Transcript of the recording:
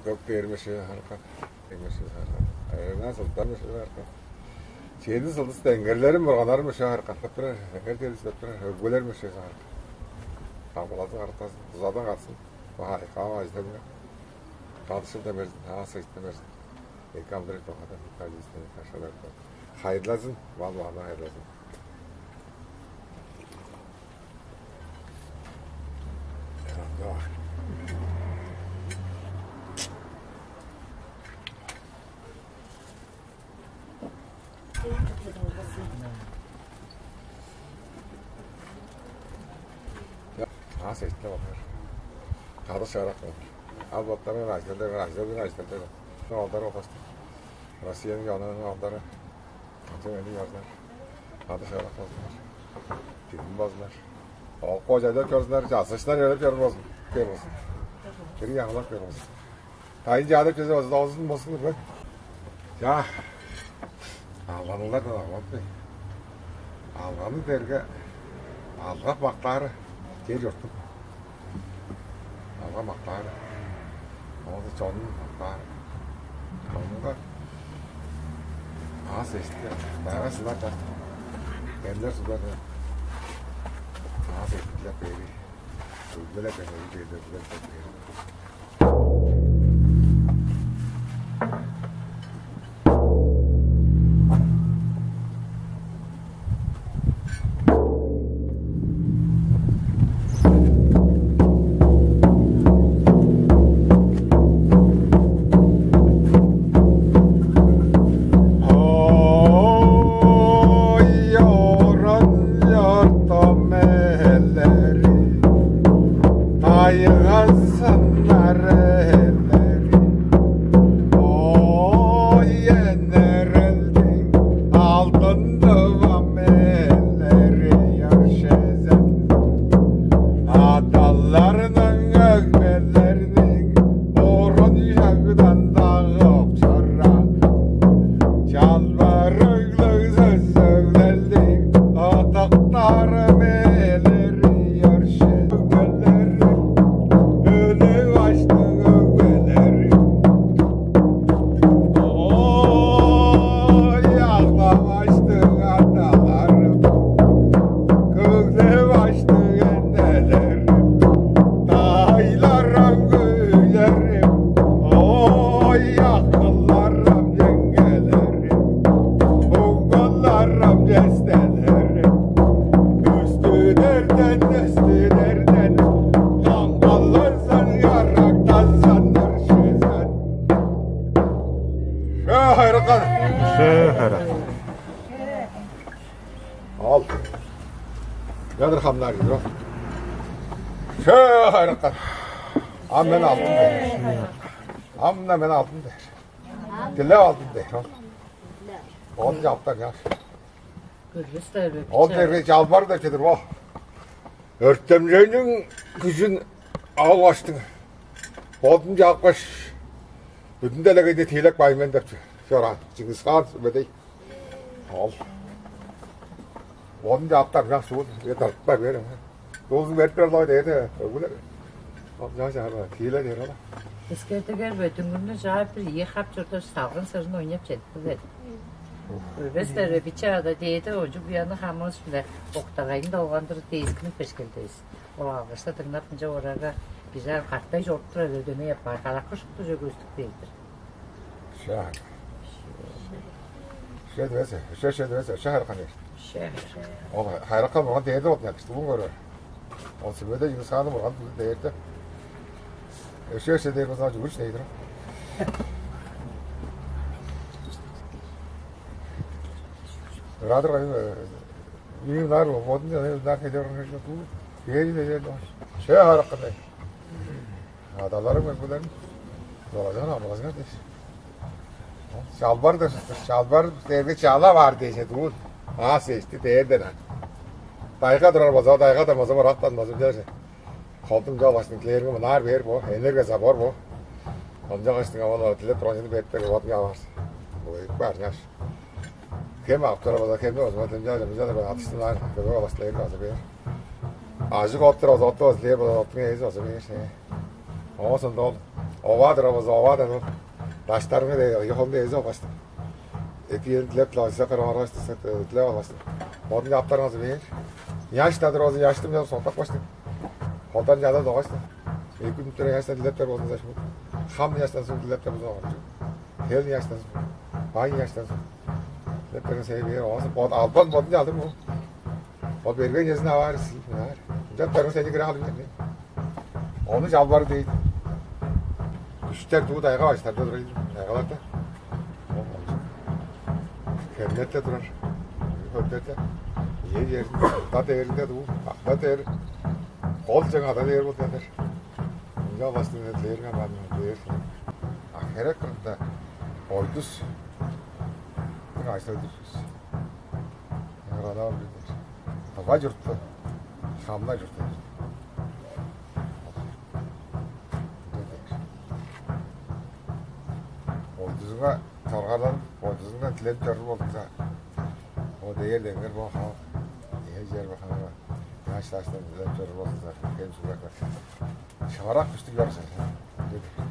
Gök değirmişi harika. Değirmişi harika. Nasıl tutarmış harika. Şeydi sıldısı da engellerim var, kanarmış harika. Kapıra, engel değiliz kapıra. Örgülermiş harika. Kambulatın harikası, tuzadan kalsın. Harika ama izlemiyor. Kalışır demersin, havası istemersin. Ekamdır tokadan, kaydı istemeyi karşılar. Hayırlasın, vallahi hayırlasın. Eyvallah. Nasıl işte bakar. Kadı şarak var. Albatların rajları. Ne oldular o kastı. Rusya'nın yanına aldılar. Katı'nın yazlar. Kadı şarak bozdular. Film bozdular. O kocada körzler, casışlar yerler görmezsin. Geri yanlar görmezsin. Tayince adı köze bozdu, ağzını bozulur bak. Ya, Alganlılar da Algan Bey. Alganlı derge, Algan bakları, gel yurttum. Algan bakları. Onu da çoğunun bakları. Onu da ağız eşitler. Dayağı sular da. Kendiler sular da. Ağız eşitler beyri. Öldüler beni, öldüler beni. Al. Nedir hamlar gibi? Şöyle harika. Am ben aldım der. Am da ben aldım der. Dille aldım der. On yaptan ya. On der çalbar da kedir o. Örtemceğinin gücün ağlaştın. Odun yakmış. Bütün delegede tilek baymen derçi. Şora, Cengiz Han söyledi. Al. Odun yaptan ya su. Yeter bak verin. Doğru verper loy dedi. Öyle. Abla çağırma. Tilek der ala. Eskerde gel bütün günü cevap bir yıkap çorta salgın sırrını oynayıp çekti dedi. Öbestere bir çağda deydi ocu bu yana hamız bile oktagayın da oğandır teyzkinin peşkeldeyiz. O ağaçta tırnakınca orada güzel kartayız ortada ödeme yapar. Kalakır şutluca göstük değildir. Şahar. Şey devese. Şahar kanır. Şehir. O hayrakan olan değerli oldu işte bunu görür. O sebede Cengiz Han'ın olan değerli. Şey değerli olan güç neydir? Radır iyi var o modun da ne kadar ne yeri de şey harika ne adalarım bunların dolayısıyla namaz kardeş şalvar devre çağla var diyecek dur ha seçti değerden dayıka durar baza dayıka da mazama rahatlanmaz derse kaldım calaştın kilerim nar ver bu enerji sabor bu amca kaçtın havalı tele projeni bekler vatın yavaş bu var yaş Kim aktora bada kim o zaman temcada ben atıştılar böyle başlayıp kaldı bir. Azıcık otur az otur az diye bada otur neyse az bir şey. Olsun dol. Ovadır avaz ovadan o. Taşlarını da yolda eze bastı. İki yıl dilep lazım karar bastı. Dilep bastı. Onun yaptığınızı verir. Yaştadır o yaştım ya sontak bastı. Ondan jada da bastı. İki gün sonra yaşta dilepler oldu da şimdi. Ham yaştan sonra dilepler oldu. Hel yaştan sonra. Aynı yaştan sonra. Dileplerin seviye olsun. O alban modunu aldım o. O bergen yazına var. Dileplerin seviye göre aldım. Onu jalvarı değil. Düşler tuğu dayağı başlar da durayım. Dayağlarda. Kennette durar. Höptette. Yer yerinde. Da değerinde tuğu. Da değer. Kol cana da değer bu kadar. Bunca bastı ne değer mi var? Değer. Ahire kırında. Oyduz. Bir ağaçta oyduz. Yarada var bir değer. Hava yurtta. Şamla yurtta. Oyduzuna targadan, oyduzundan tilep görür olduksa o değer denir bu ha. Niye yer bakan ama yaşlaştan tilep görür olduksa hem sürekli. Şamarak üstü görürsen. Dedi.